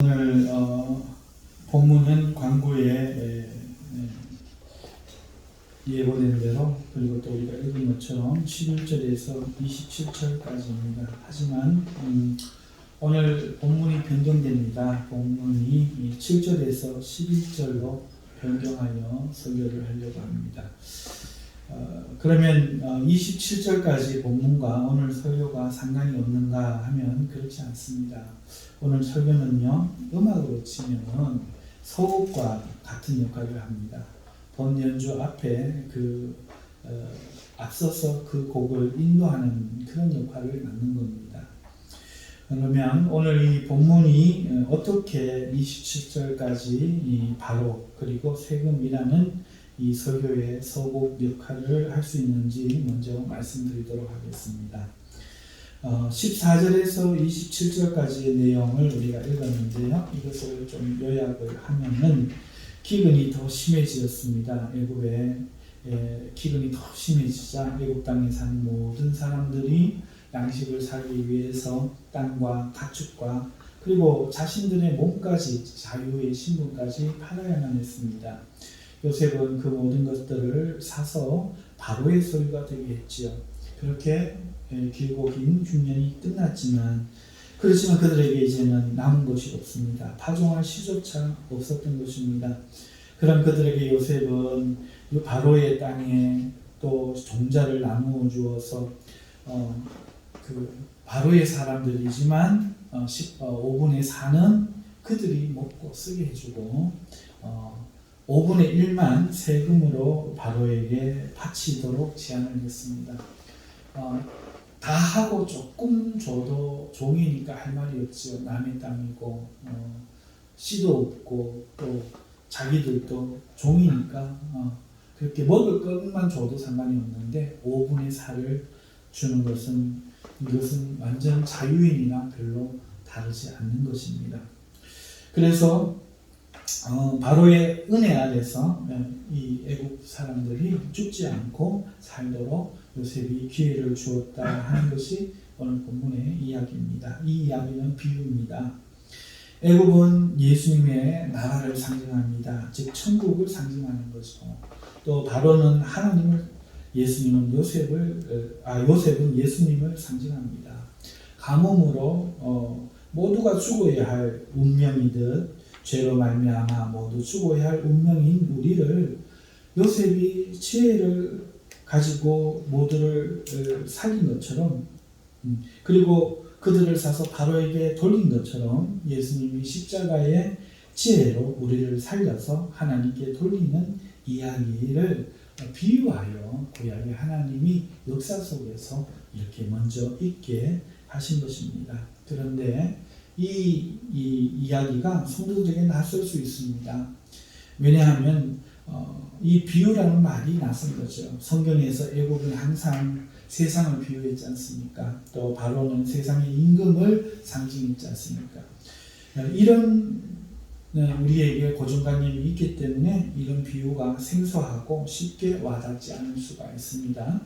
오늘 본문은 광고에 예고된 대로, 그리고 또 우리가 읽은 것처럼 11절에서 27절까지입니다. 하지만 오늘 본문이 변경됩니다. 본문이 7절에서 11절로 변경하여 설교를 하려고 합니다. 그러면 27절까지 본문과 오늘 설교가 상관이 없는가 하면 그렇지 않습니다. 오늘 설교는요, 음악으로 치면 서곡과 같은 역할을 합니다. 본 연주 앞에 앞서서 그 곡을 인도하는 그런 역할을 맡는 겁니다. 그러면 오늘 이 본문이 어떻게 27절까지 바로 그리고 세금이라는 이 설교의 서곡 역할을 할 수 있는지 먼저 말씀드리도록 하겠습니다. 14절에서 27절까지의 내용을 우리가 읽었는데요. 이것을 좀 요약을 하면은 기근이 더 심해지었습니다. 애굽에 기근이 더 심해지자 애굽 땅에 사는 모든 사람들이 양식을 사기 위해서 땅과 가축과 그리고 자신들의 몸까지, 자유의 신분까지 팔아야만 했습니다. 요셉은 그 모든 것들을 사서 바로의 소유가 되게 했지요. 그렇게 길고 긴 흉년이 끝났지만, 그렇지만 그들에게 이제는 남은 것이 없습니다. 파종할 시조차 없었던 것입니다. 그럼 그들에게 요셉은 바로의 땅에 또 종자를 나누어 주어서 그 바로의 사람들이지만 5분의 4는 그들이 먹고 쓰게 해주고 5분의 1만 세금으로 바로에게 바치도록 제안을 했습니다. 다 하고 조금 줘도 종이니까 할 말이 없지요. 남의 땅이고 씨도 없고 또 자기들도 종이니까 그렇게 먹을 것만 줘도 상관이 없는데 5분의 4를 주는 것은, 이것은 완전 자유인이나 별로 다르지 않는 것입니다. 그래서 바로의 은혜 아래서 이 애굽 사람들이 죽지 않고 살도록 요셉이 기회를 주었다 하는 것이 오늘 본문의 이야기입니다. 이 이야기는 비유입니다. 애굽은 예수님의 나라를 상징합니다. 즉 천국을 상징하는 것이고, 또 바로는 하나님을, 요셉은 예수님을 상징합니다. 가뭄으로 모두가 죽어야 할 운명이듯 죄로 말미암아 모두 죽어야 할 운명인 우리를 요셉이 지혜를 가지고 모두를 살린 것처럼, 그리고 그들을 사서 바로에게 돌린 것처럼 예수님이 십자가의 지혜로 우리를 살려서 하나님께 돌리는 이야기를 비유하여 구약의 하나님이 역사 속에서 이렇게 먼저 있게 하신 것입니다. 그런데 이 이야기가 성도들에게 낯설 수 있습니다. 왜냐하면 이 비유라는 말이 낯선 거죠. 성경에서 애굽은 항상 세상을 비유했지 않습니까? 또 바로는 세상의 임금을 상징했지 않습니까? 이런 우리에게 고정관념이 있기 때문에 이런 비유가 생소하고 쉽게 와닿지 않을 수가 있습니다.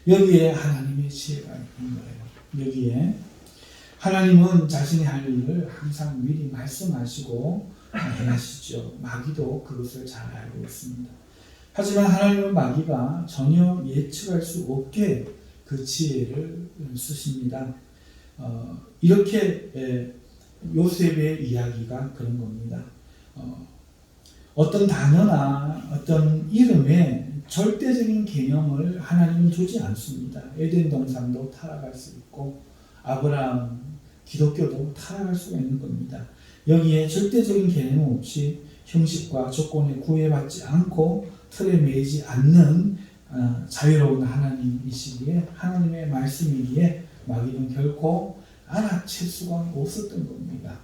여기에 하나님의 지혜가 있는 거예요. 여기에 하나님은 자신의 할 일을 항상 미리 말씀하시고 행하시죠. 마귀도 그것을 잘 알고 있습니다. 하지만 하나님은 마귀가 전혀 예측할 수 없게 그 지혜를 쓰십니다. 이렇게 요셉의 이야기가 그런 겁니다. 어떤 단어나 어떤 이름에 절대적인 개념을 하나님은 두지 않습니다. 에덴 동산도 타락할 수 있고 아브라함, 기독교도 타락할 수가 있는 겁니다. 여기에 절대적인 개념 없이 형식과 조건에 구애받지 않고 틀에 매이지 않는 자유로운 하나님이시기에, 하나님의 말씀이기에 마귀는 결코 알아챌 수가 없었던 겁니다.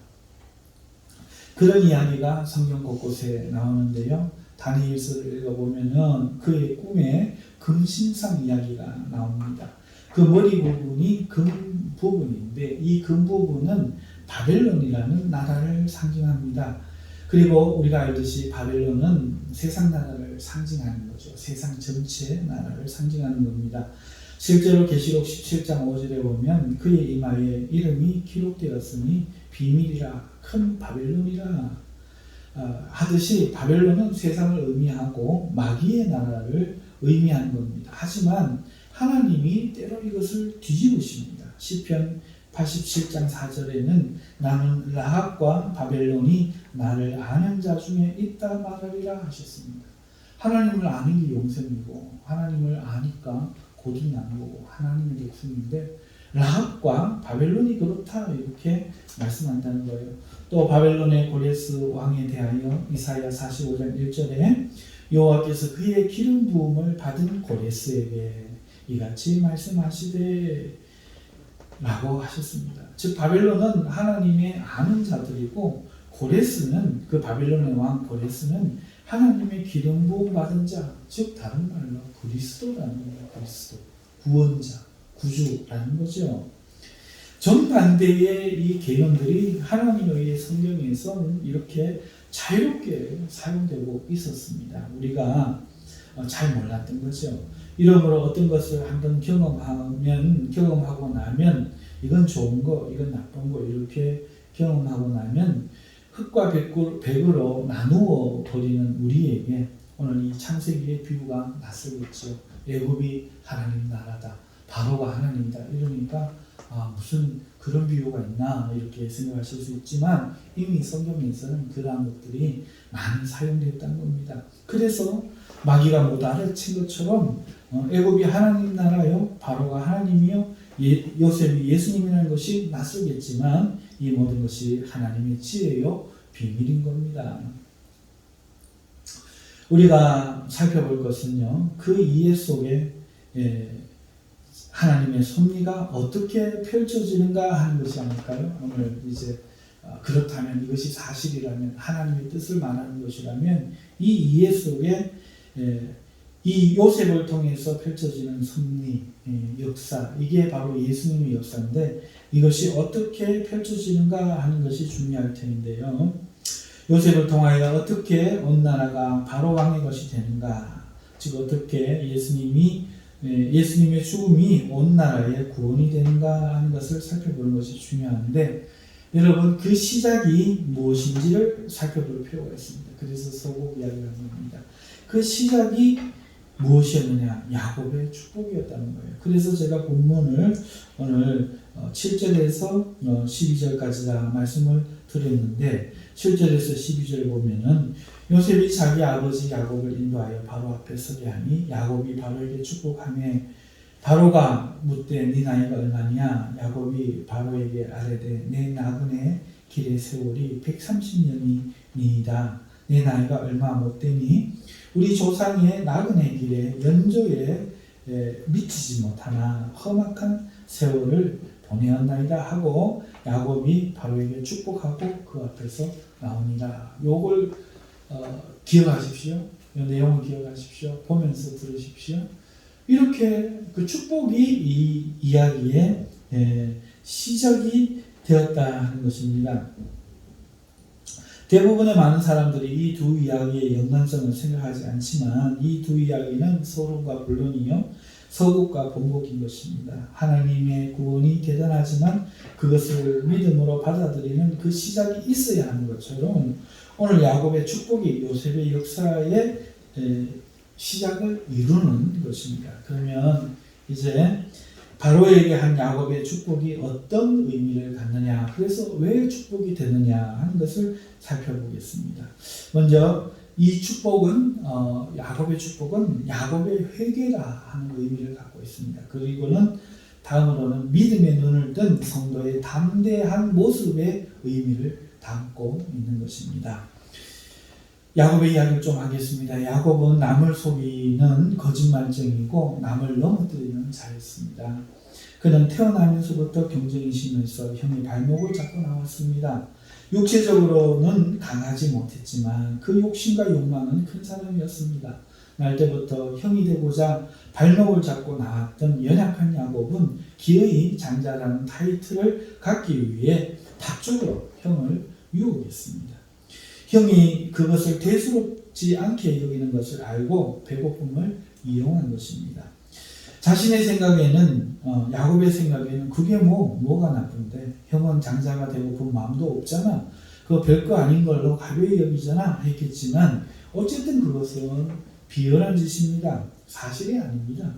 그런 이야기가 성경 곳곳에 나오는데요. 다니엘서를 읽어보면은 그의 꿈에 금신상 이야기가 나옵니다. 그 머리 부분이 금 부분인데 이 금 부분은 바벨론이라는 나라를 상징합니다. 그리고 우리가 알듯이 바벨론은 세상 나라를 상징하는 거죠. 세상 전체 나라를 상징하는 겁니다. 실제로 계시록 17장 5절에 보면 그의 이마에 이름이 기록되었으니 비밀이라 큰 바벨론이라 하듯이 바벨론은 세상을 의미하고 마귀의 나라를 의미하는 겁니다. 하지만 하나님이 때로 이것을 뒤집으십니다. 시편 87장 4절에는 나는 라합과 바벨론이 나를 아는 자 중에 있다 말하리라 하셨습니다. 하나님을 아는 게 용sem이고 하나님을 아니까 고집 나는 거고 하나님의 백성인데 라합과 바벨론이 그렇다 이렇게 말씀한다는 거예요. 또 바벨론의 고레스 왕에 대하여 이사야 45장 1절에 여호와께서 그의 기름 부음을 받은 고레스에게 이같이 말씀하시되 라고 하셨습니다. 즉 바벨론은 하나님의 아는 자들이고 고레스는 그 바벨론의 왕 고레스는 하나님의 기름 부음 받은 자, 즉 다른 말로 그리스도라는 거예요. 그리스도, 구원자, 구주라는 거죠. 정반대의 이 개념들이 하나님에 의해 성경에서는 이렇게 자유롭게 사용되고 있었습니다. 우리가 잘 몰랐던 거죠. 이러므로 어떤 것을 한번 경험하고 나면 이건 좋은 거, 이건 나쁜 거 이렇게 경험하고 나면 흙과 백으로 나누어 버리는 우리에게 오늘 이 창세기의 비유가 낯설겠죠. 애굽이 하나님 나라다. 바로가 하나님이다. 이러니까 무슨 그런 비유가 있나 이렇게 생각하실 수 있지만 이미 성경에서는 그러한 것들이 많이 사용됐다는 겁니다. 그래서 마귀가 못 알아챈 것처럼 애굽이 하나님 나라요, 바로가 하나님이요, 요셉이 예수님이라는 것이 낯설겠지만 이 모든 것이 하나님의 지혜요, 비밀인 겁니다. 우리가 살펴볼 것은요, 그 이해 속에 하나님의 섭리가 어떻게 펼쳐지는가 하는 것이 아닐까요? 오늘 이제 그렇다면 이것이 사실이라면 하나님의 뜻을 말하는 것이라면 이 이해 속에 이 요셉을 통해서 펼쳐지는 섭리, 역사, 이게 바로 예수님의 역사인데 이것이 어떻게 펼쳐지는가 하는 것이 중요할 텐데요. 요셉을 통하여 어떻게 온 나라가 바로 왕의 것이 되는가, 즉 어떻게 예수님의 죽음이 온 나라의 구원이 되는가 하는 것을 살펴보는 것이 중요한데 여러분 그 시작이 무엇인지를 살펴볼 필요가 있습니다. 그래서 서곡 이야기를 하는 겁니다. 그 시작이 무엇이었느냐? 야곱의 축복이었다는 거예요. 그래서 제가 본문을 오늘 7절에서 12절까지 다 말씀을 드렸는데 7절에서 12절을 보면은 요셉이 자기 아버지 야곱을 인도하여 바로 앞에 서게 하니 야곱이 바로에게 축복하며 바로가 묻되 네 나이가 얼마냐? 야곱이 바로에게 아뢰되 내 나그네 길의 세월이 130년이니이다. 내 나이가 얼마 못되니 우리 조상의 나그네 길에 연조에 미치지 못하나 험악한 세월을 보내었나이다 하고 야곱이 바로에게 축복하고 그 앞에서 나오니라. 요걸 기억하십시오. 이 내용을 기억하십시오. 보면서 들으십시오. 이렇게 그 축복이 이 이야기의 시작이 되었다 하는 것입니다. 대부분의 많은 사람들이 이 두 이야기의 연관성을 생각하지 않지만 이 두 이야기는 서론과 본론이요 서곡과 본곡인 것입니다. 하나님의 구원이 대단하지만 그것을 믿음으로 받아들이는 그 시작이 있어야 하는 것처럼 오늘 야곱의 축복이 요셉의 역사의 시작을 이루는 것입니다. 그러면 이제 바로에게 한 야곱의 축복이 어떤 의미를 갖느냐, 그래서 왜 축복이 되느냐 하는 것을 살펴보겠습니다. 먼저 이 축복은 야곱의 축복은 야곱의 회개라 하는 의미를 갖고 있습니다. 그리고는 다음으로는 믿음의 눈을 뜬 성도의 담대한 모습의 의미를 담고 있는 것입니다. 야곱의 이야기를 좀 하겠습니다. 야곱은 남을 속이는 거짓말쟁이고 남을 넘어뜨리는 자였습니다. 그는 태어나면서부터 경쟁이 심해서 형의 발목을 잡고 나왔습니다. 육체적으로는 강하지 못했지만 그 욕심과 욕망은 큰 사람이었습니다. 날 때부터 형이 되고자 발목을 잡고 나왔던 연약한 야곱은 기어이 장자라는 타이틀을 갖기 위해 답적으로 형을 유혹했습니다. 형이 그것을 대수롭지 않게 여기는 것을 알고 배고픔을 이용한 것입니다. 자신의 생각에는 야곱의 생각에는 그게 뭐가 나쁜데 형은 장자가 되고 본 마음도 없잖아. 그거 별거 아닌 걸로 가벼이 여기잖아 했겠지만 어쨌든 그것은 비열한 짓입니다. 사실이 아닙니다.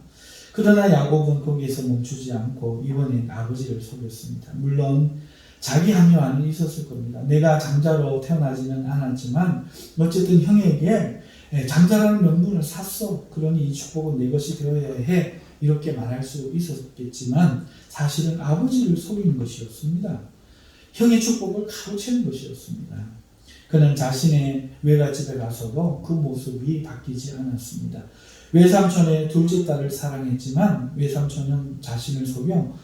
그러나 야곱은 거기에서 멈추지 않고 이번엔 아버지를 속였습니다. 물론 자기 합류 안에 있었을 겁니다. 내가 장자로 태어나지는 않았지만 어쨌든 형에게 장자라는 명분을 샀어. 그러니 이 축복은 내 것이 되어야 해. 이렇게 말할 수 있었겠지만 사실은 아버지를 속이는 것이었습니다. 형의 축복을 가로채는 것이었습니다. 그는 자신의 외갓집에 가서도 그 모습이 바뀌지 않았습니다. 외삼촌의 둘째 딸을 사랑했지만 외삼촌은 자신을 속여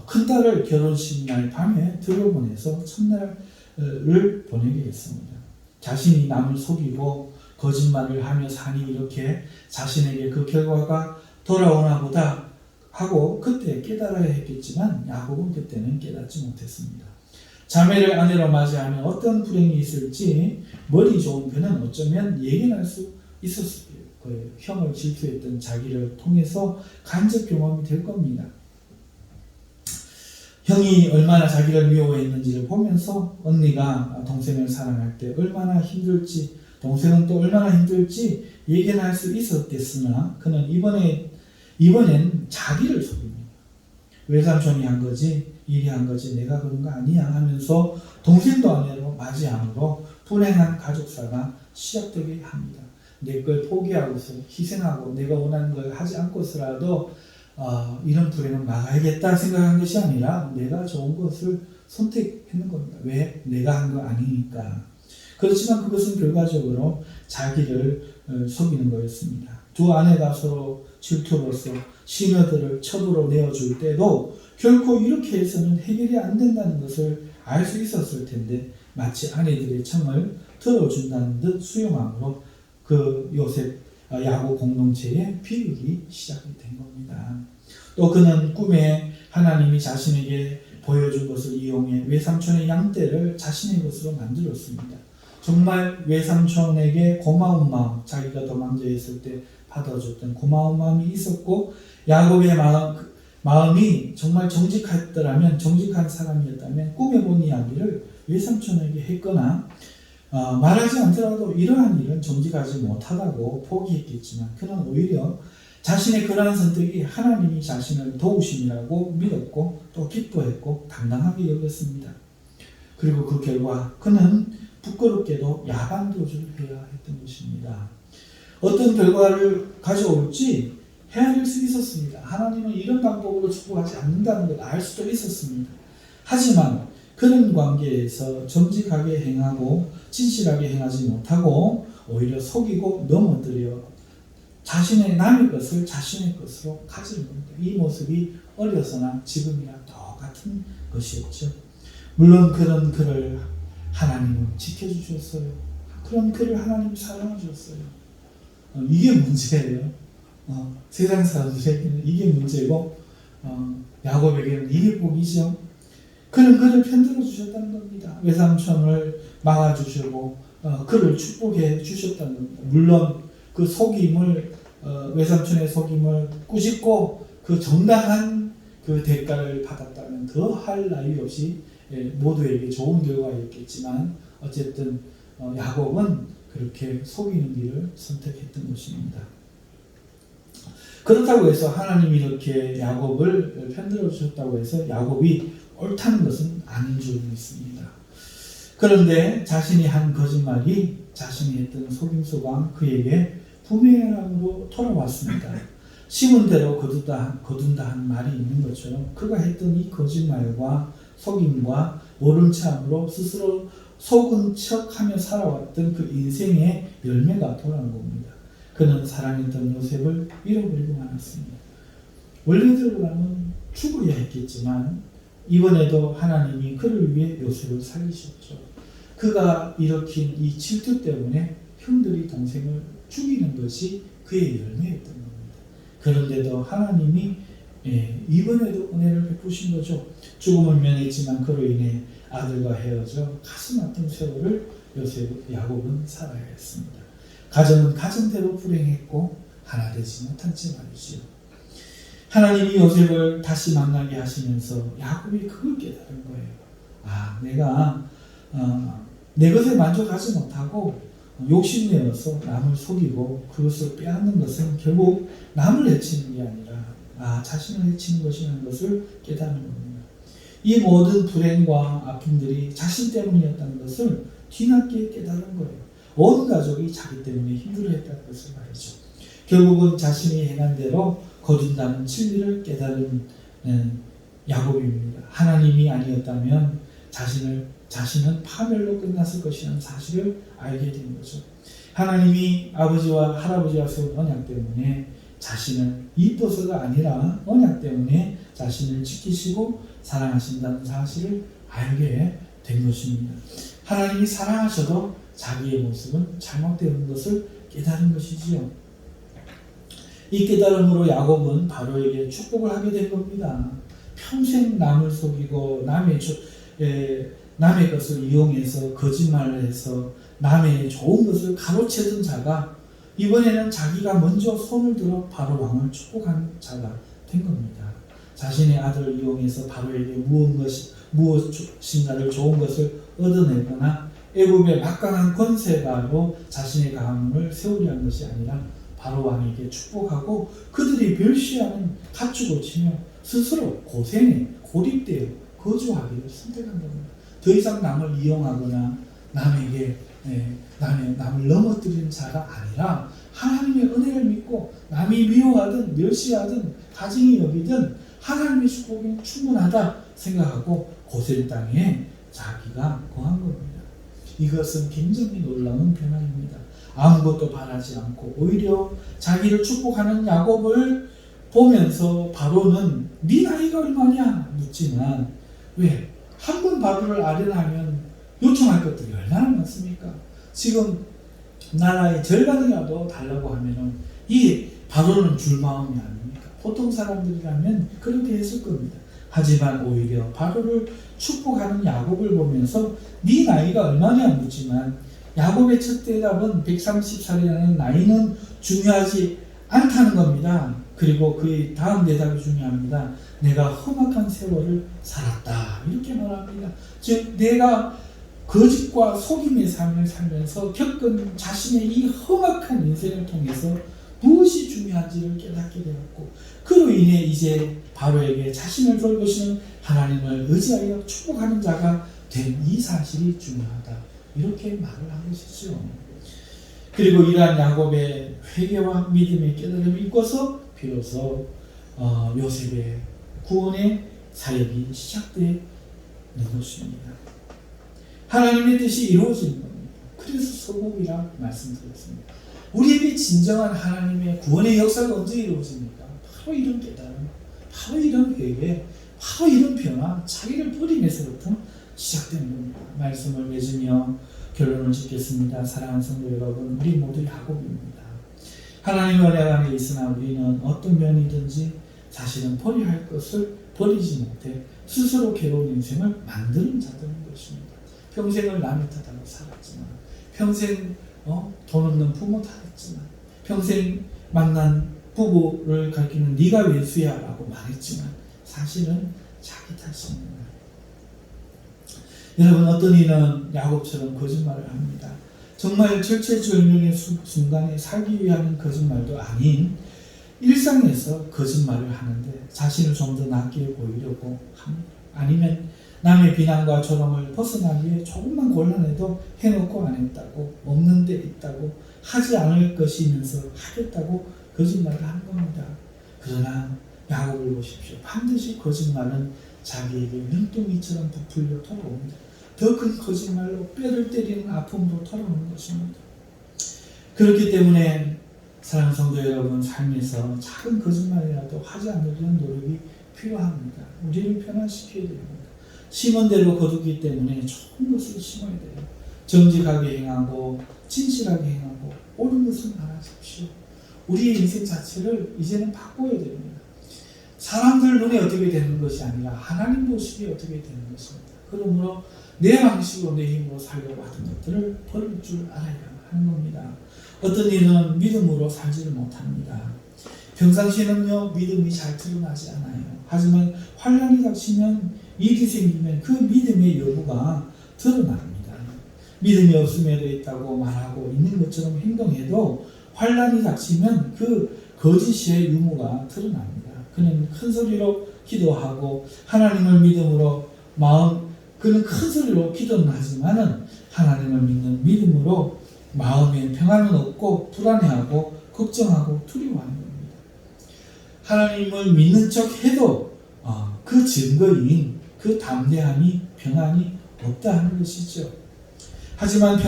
큰딸을 결혼식 날 밤에 들여보내서 첫날을 보내게 했습니다. 자신이 남을 속이고 거짓말을 하며 사니 이렇게 자신에게 그 결과가 돌아오나 보다 하고 그때 깨달아야 했겠지만 야곱은 그때는 깨닫지 못했습니다. 자매를 아내로 맞이하면 어떤 불행이 있을지 머리 좋은 그는 어쩌면 예견할 수 있었을 거예요. 형을 질투했던 자기를 통해서 간접 경험이 될 겁니다. 형이 얼마나 자기를 미워했는지를 보면서 언니가 동생을 사랑할 때 얼마나 힘들지, 동생은 또 얼마나 힘들지 예견할 수 있었겠으나 그는 이번엔 자기를 속입니다. 외삼촌이 한 거지, 일이 한 거지, 내가 그런 거 아니야 하면서 동생도 아내로 맞이함으로 불행한 가족사가 시작되게 합니다. 내 걸 포기하고서 희생하고 내가 원하는 걸 하지 않고서라도 이런 불행을 막아야겠다 생각한 것이 아니라 내가 좋은 것을 선택했는 겁니다. 왜? 내가 한 거 아니니까. 그렇지만 그것은 결과적으로 자기를 속이는 거였습니다. 두 아내가 서로 질투로서 시녀들을 첩으로 내어줄 때도 결코 이렇게 해서는 해결이 안 된다는 것을 알 수 있었을 텐데 마치 아내들의 청을 들어준다는 듯 수용함으로 그 야곱 공동체의 비극이 시작이 된 겁니다. 또 그는 꿈에 하나님이 자신에게 보여준 것을 이용해 외삼촌의 양떼를 자신의 것으로 만들었습니다. 정말 외삼촌에게 고마운 마음, 자기가 도망자 있을 때 받아줬던 고마운 마음이 있었고 야곱의 마음이 정말 정직한 사람이었다면 꿈에 본 이야기를 외삼촌에게 했거나 말하지 않더라도 이러한 일은 정직하지 못하다고 포기했겠지만 그는 오히려 자신의 그러한 선택이 하나님이 자신을 도우심이라고 믿었고 또 기뻐했고 당당하게 여겼습니다. 그리고 그 결과 그는 부끄럽게도 야반도주를 해야 했던 것입니다. 어떤 결과를 가져올지 헤아릴 수 있었습니다. 하나님은 이런 방법으로 축복하지 않는다는 걸 알 수도 있었습니다. 하지만 그런 관계에서 정직하게 행하고 진실하게 행하지 못하고 오히려 속이고 넘어뜨려 자신의 남의 것을 자신의 것으로 가지는 겁니다. 이 모습이 어려서나 지금이나 똑같은 것이었죠. 물론 그런 그를 하나님은 지켜주셨어요. 그런 그를 하나님 사랑하셨어요. 이게 문제예요. 세상 사람들에게는 이게 문제고 야곱에게는 이게 복이죠. 그는 그를 편들어 주셨다는 겁니다. 외삼촌을 막아주시고 그를 축복해 주셨다는 겁니다. 물론 그 속임을 외삼촌의 속임을 꾸짖고 그 정당한 그 대가를 받았다면 더 할 나위 없이 모두에게 좋은 결과였겠지만 어쨌든 야곱은 그렇게 속이는 길을 선택했던 것입니다. 그렇다고 해서 하나님이 이렇게 야곱을 편들어 주셨다고 해서 야곱이 옳다는 것은 아닌 줄 믿습니다. 그런데 자신이 한 거짓말이 자신이 했던 속임수가 그에게 부메랑으로 돌아왔습니다. 심은 대로 거둔다 한 말이 있는 것처럼 그가 했던 이 거짓말과 속임과 모른 체함으로 스스로 속은 척하며 살아왔던 그 인생의 열매가 돌아온 겁니다. 그는 사랑했던 요셉을 잃어버리고 말았습니다. 원래대로라면 죽어야 했겠지만 이번에도 하나님이 그를 위해 요셉을 살리셨죠. 그가 일으킨 이 질투 때문에 형들이 동생을 죽이는 것이 그의 열매였던 겁니다. 그런데도 하나님이 이번에도 은혜를 베푸신 거죠. 죽음을 면했지만 그로 인해 아들과 헤어져 가슴 아픈 세월을 야곱은 살아야 했습니다. 가정은 가정대로 불행했고 하나 되지 못한지 말이지요. 하나님이 요셉을 다시 만나게 하시면서 야곱이 그걸 깨달은 거예요. 아, 내가 내 것에 만족하지 못하고 욕심내어서 남을 속이고 그것을 빼앗는 것은 결국 남을 해치는 게 아니라 자신을 해치는 것이라는 것을 깨닫는 겁니다. 이 모든 불행과 아픔들이 자신 때문이었다는 것을 뒤늦게 깨달은 거예요. 온 가족이 자기 때문에 힘들어했다는 것을 말이죠. 결국은 자신이 행한 대로 거둔다는 진리를 깨달은 야곱입니다. 하나님이 아니었다면 자신은 파멸로 끝났을 것이라는 사실을 알게 된 거죠. 하나님이 아버지와 할아버지와 세운 언약 때문에 자신을 이뻐서가 아니라 언약 때문에 자신을 지키시고 사랑하신다는 사실을 알게 된 것입니다. 하나님이 사랑하셔도 자기의 모습은 잘못되는 것을 깨달은 것이지요. 이 깨달음으로 야곱은 바로에게 축복을 하게 된 겁니다. 평생 남을 속이고 남의 것을 이용해서 거짓말을 해서 남의 좋은 것을 가로채던 자가 이번에는 자기가 먼저 손을 들어 바로 왕을 축복한 자가 된 겁니다. 자신의 아들을 이용해서 바로에게 무엇인가를 좋은 것을 얻어내거나 애굽의 막강한 권세가로 자신의 가문을 세우려 한 것이 아니라 바로 왕에게 축복하고 그들이 멸시하는 가축을 치며 스스로 고생에 고립되어 거주하기를 선택한 겁니다. 더 이상 남을 이용하거나 남을 넘어뜨리는 자가 아니라 하나님의 은혜를 믿고 남이 미워하든 멸시하든 가증히 여기든 하나님의 축복이 충분하다 생각하고 고센 땅에 자기가 거한 겁니다. 이것은 굉장히 놀라운 변화입니다. 아무것도 바라지 않고 오히려 자기를 축복하는 야곱을 보면서 바로는 네 나이가 얼마냐 묻지만 왜? 한 번 바로를 아련하면 요청할 것들이 얼마나 많습니까? 지금 나라의 절반이라도 달라고 하면은 이 바로는 줄 마음이 아닙니까? 보통 사람들이라면 그렇게 했을 겁니다. 하지만 오히려 바로를 축복하는 야곱을 보면서 네 나이가 얼마냐 묻지만 야곱의 첫 대답은 130살이라는 나이는 중요하지 않다는 겁니다. 그리고 그의 다음 대답이 중요합니다. 내가 험악한 세월을 살았다. 이렇게 말합니다. 즉 내가 거짓과 속임의 삶을 살면서 겪은 자신의 이 험악한 인생을 통해서 무엇이 중요한지를 깨닫게 되었고 그로 인해 이제 바로에게 자신을 돌보시는 하나님을 의지하여 축복하는 자가 된 이 사실이 중요하다. 이렇게 말을 한 것이죠. 그리고 이러한 야곱의 회개와 믿음의 깨달음이 있고서 비로소 요셉의 구원의 사역이 시작되는 것입니다. 하나님의 뜻이 이루어지는 겁니다. 그래서 서곡이라 말씀드렸습니다. 우리에게 진정한 하나님의 구원의 역사가 언제 이루어집니까? 바로 이런 깨달음, 바로 이런 회개, 바로 이런 변화, 자기를 버림에서부터 시작되는 겁니다. 말씀을 맺으며 결론을 짓겠습니다. 사랑하는 성도 여러분, 우리 모두 야곱입니다. 하나님의 언약 안에 있으나 우리는 어떤 면이든지 사실은 버려야 할 것을 버리지 못해 스스로 괴로운 인생을 만드는 자들인 것입니다. 평생을 남의 탓하고 살았지만, 평생 돈 없는 부모 탓했지만, 평생 만난 부부를 가리키는 네가 외수야 라고 말했지만 사실은 자기 탓입니다. 여러분, 어떤 이는 야곱처럼 거짓말을 합니다. 정말 절체절명의 순간에 살기 위한 거짓말도 아닌 일상에서 거짓말을 하는데 자신을 좀 더 낫게 보이려고 합니다. 아니면 남의 비난과 조롱을 벗어나기 위해 조금만 곤란해도 해놓고 안 했다고, 없는 데 있다고, 하지 않을 것이면서 하겠다고 거짓말을 하는 겁니다. 그러나 야곱을 보십시오. 반드시 거짓말은 자기에게 눈덩이처럼 부풀려 돌아옵니다. 더 큰 거짓말로 뼈를 때리는 아픔으로 돌아오는 것입니다. 그렇기 때문에 사랑하는 성도 여러분, 삶에서 작은 거짓말이라도 하지 않으려는 노력이 필요합니다. 우리를 변화시켜야 됩니다. 심은 대로 거두기 때문에 좋은 것을 심어야 돼요. 정직하게 행하고 진실하게 행하고 옳은 것을 말하십시오. 우리의 인생 자체를 이제는 바꿔야 됩니다. 사람들 눈에 어떻게 되는 것이 아니라 하나님 보시기에 어떻게 되는 것입니다. 그러므로 내 방식으로 내 힘으로 살려고 하던 것들을 버릴 줄 알아야 하는 겁니다. 어떤 이는 믿음으로 살지를 못합니다. 평상시에는요 믿음이 잘 드러나지 않아요. 하지만 환난이 닥치면 일이 생기면 그 믿음의 여부가 드러납니다. 믿음이 없음에도 있다고 말하고 있는 것처럼 행동해도 환난이 닥치면 그 거짓의 유무가 드러납니다. 그는 큰 소리로 기도하고 하나님을 믿음으로 그는 큰 소리로 기도는 하지만은 하나님을 믿는 믿음으로 마음에 평안은 없고 불안해하고 걱정하고 두려워하는 겁니다. 하나님을 믿는 척 해도 그 증거인 그 담대함이 평안이 없다 하는 것이죠. 하지만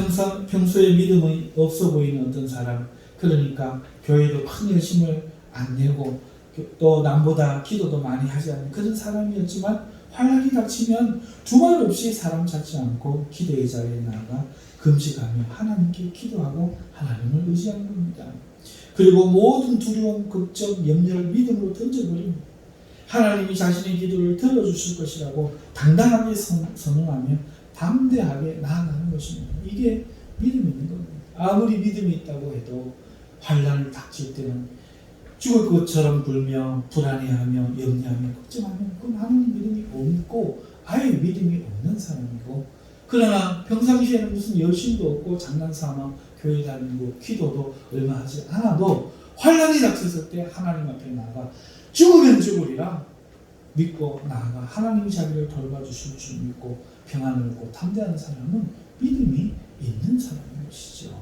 평소에 믿음이 없어 보이는 어떤 사람, 그러니까 교회도 큰 열심을 안 내고 또 남보다 기도도 많이 하지 않는 그런 사람이었지만 환난이 닥치면 두말 없이 사람 찾지 않고 기도의 자리에 나가 금식하며 하나님께 기도하고 하나님을 의지하는 겁니다. 그리고 모든 두려움, 걱정, 염려를 믿음으로 던져버립니다. 하나님이 자신의 기도를 들어주실 것이라고 당당하게 선언하며 담대하게 나아가는 것입니다. 이게 믿음이 있는 겁니다. 아무리 믿음이 있다고 해도 환난을 닥칠 때는 죽을 것처럼 굴며 불안해하며 염려하며 걱정하며 그건 하나님 믿음이 없고 아예 믿음이 없는 사람이고, 그러나 평상시에는 무슨 열심도 없고 장난삼아 교회 다니고 기도도 얼마 하지 않아도 환난이 닥쳤을 때 하나님 앞에 나아가 죽으면 죽으리라 믿고 나아가 하나님이 자기를 돌봐주실 줄 믿고 평안을 얻고 담대한 사람은 믿음이 있는 사람인 것이죠.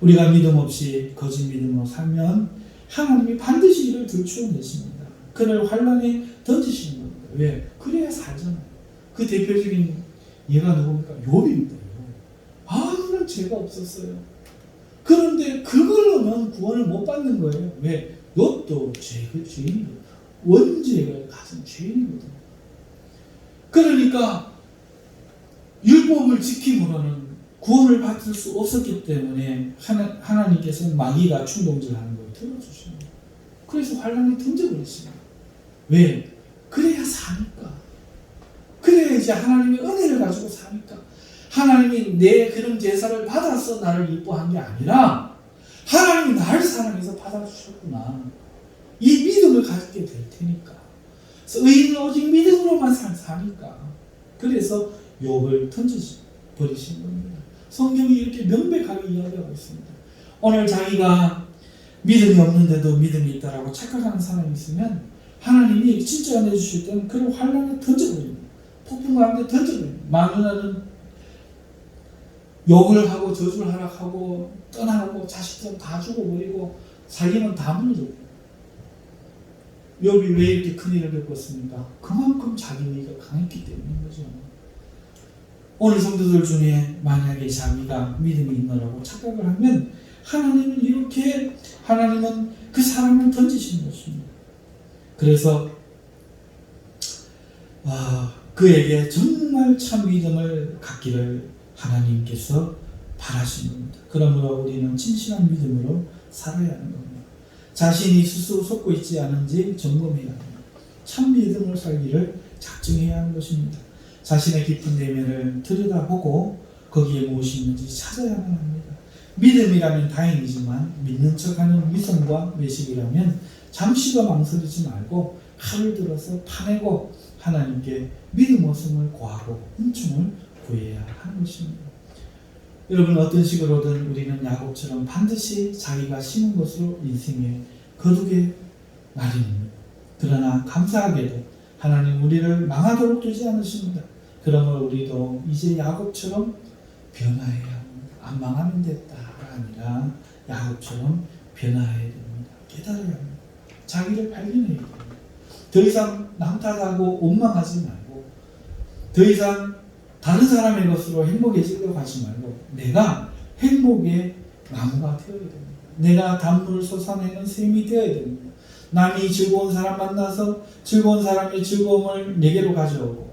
우리가 믿음 없이 거짓 믿음으로 살면 하나님이 반드시 이를 들추어내십니다. 그를 환난에 던지시는 겁니다. 왜? 그래야 살잖아요. 그 대표적인 예가 누굽니까? 욥입니다. 아무런 죄가 없었어요. 그런데 그걸로는 구원을 못 받는 거예요. 왜? 욥도 죄인이거든요. 원죄를 가진 죄인이거든요. 그러니까 율법을 지킴으로는 구원을 받을 수 없었기 때문에 하나님께서는 마귀가 충동질하는 걸 들어주십니다. 그래서 환난에 던져버리십니다. 왜? 그래야 사니까. 그래야 이제 하나님의 은혜를 가지고 사니까. 하나님이 내 그런 제사를 받아서 나를 이뻐한 게 아니라 하나님이 나를 사랑해서 받아주셨구나. 이 믿음을 가지게 될 테니까. 그래서 의인은 오직 믿음으로만 사니까. 그래서 욥을 던져버리신 겁니다. 성경이 이렇게 명백하게 이야기하고 있습니다. 오늘 자기가 믿음이 없는데도 믿음이 있다라고 착각하는 사람이 있으면 하나님이 진짜 은혜 주실 때는 그를 환난에 던져버립니다. 폭풍 가운데 던져버립니다. 마누라는 욕을 하고 저주를 하락하고 떠나고 자식들 다 죽어버리고 살림은 다 무너져요. 욥이 왜 이렇게 큰일을 겪었습니까? 그만큼 자기 의가 강했기 때문인 거죠. 오늘 성도들 중에 만약에 자기가 믿음이 있노라고 착각을 하면 하나님은 그 사람을 던지시는 것입니다. 그래서 그에게 정말 참 믿음을 갖기를 하나님께서 바라시는 겁니다. 그러므로 우리는 진실한 믿음으로 살아야 하는 겁니다. 자신이 스스로 속고 있지 않은지 점검해야 합니다. 참 믿음으로 살기를 작정해야 하는 것입니다. 자신의 깊은 내면을 들여다보고 거기에 무엇이 있는지 찾아야만 합니다. 믿음이라면 다행이지만 믿는 척하는 위선과 외식이라면 잠시도 망설이지 말고 칼을 들어서 파내고 하나님께 믿음 없음을 고하고 은총을 구해야 하는 것입니다. 여러분, 어떤 식으로든 우리는 야곱처럼 반드시 자기가 심은 것으로 인생에 거두게 마련입니다. 그러나 감사하게도 하나님 우리를 망하도록 두지 않으십니다. 그러므로 우리도 이제 야곱처럼 변화해야 합니다. 안 망하면 됐다가 아니라 야곱처럼 변화해야 됩니다. 깨달아야 합니다. 자기를 발견해야 됩니다. 더 이상 남 탓하고 원망하지 말고 더 이상 다른 사람의 것으로 행복해지려고 하지 말고 내가 행복의 나무가 되어야 됩니다. 내가 단물을 솟아내는 샘이 되어야 됩니다. 남이 즐거운 사람 만나서 즐거운 사람의 즐거움을 내게로 가져오고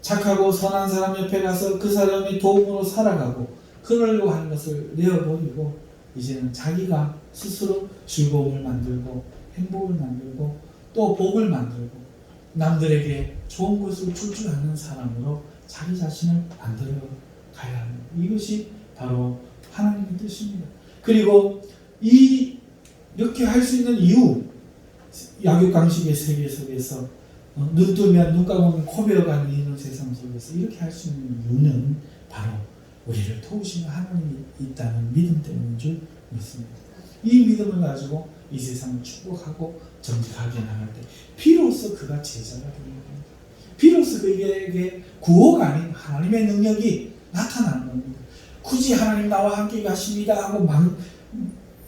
착하고 선한 사람 옆에 가서 그 사람의 도움으로 살아가고 그러려고 하는 것을 내어버리고 이제는 자기가 스스로 즐거움을 만들고 행복을 만들고 또 복을 만들고 남들에게 좋은 것을 줄 줄 아는 사람으로 자기 자신을 만들어 가야 합니다. 이것이 바로 하나님의 뜻입니다. 그리고 이 이렇게 할 수 있는 이유, 약육강식의 세계 속에서 눈 뜨면 눈 감으면 코 베어가는 이런 세상 속에서 이렇게 할 수 있는 이유는 바로 우리를 도우시는 하나님이 있다는 믿음 때문인 줄 믿습니다. 이 믿음을 가지고 이 세상을 축복하고 정직하게 나갈 때 비로소 그가 제자가 되는 겁니다. 비로소 그에게 구호가 아닌 하나님의 능력이 나타나는 겁니다. 굳이 하나님 나와 함께 가십니다 하고 막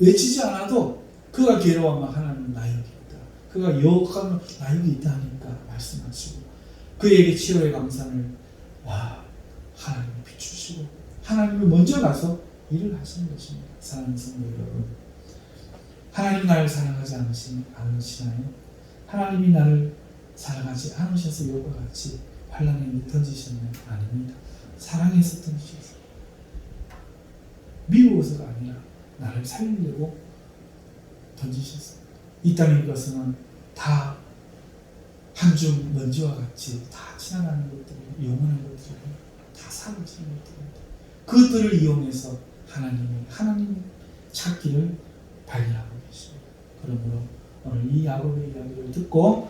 외치지 않아도 그가 괴로워하면 하나님 나에게 있다. 그가 유혹하면 나에게 있다 하니까 말씀하시고 그에게 치료의 감상을 하나님이 비추시고 하나님이 먼저 가서 일을 하시는 것입니다. 사랑하는 성도 여러분, 하나님 나를 사랑하지 않으시나요? 하나님이 나를 사랑하지 않으셔서 요과 같이 환난에 던지셨나요? 아닙니다. 사랑해서 던지셨어요. 미워서가 아니라 나를 살리려고 던지셨어요. 이 땅의 것은 다 한 줌 먼지와 같이 다 지나가는 것들이 영원한 것들이 다 사라지는 것들입니다. 그것들을 이용해서 하나님 찾기를 발견하고 계십니다. 그러므로 오늘 이 야곱의 이야기를 듣고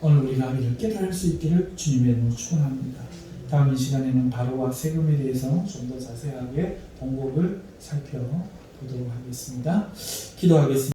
오늘 우리가 이를 깨달을 수 있기를 주님의 이름으로 축원합니다. 다음 이 시간에는 바로와 세금에 대해서 좀 더 자세하게 본곡을 살펴보도록 하겠습니다. 기도하겠습니다.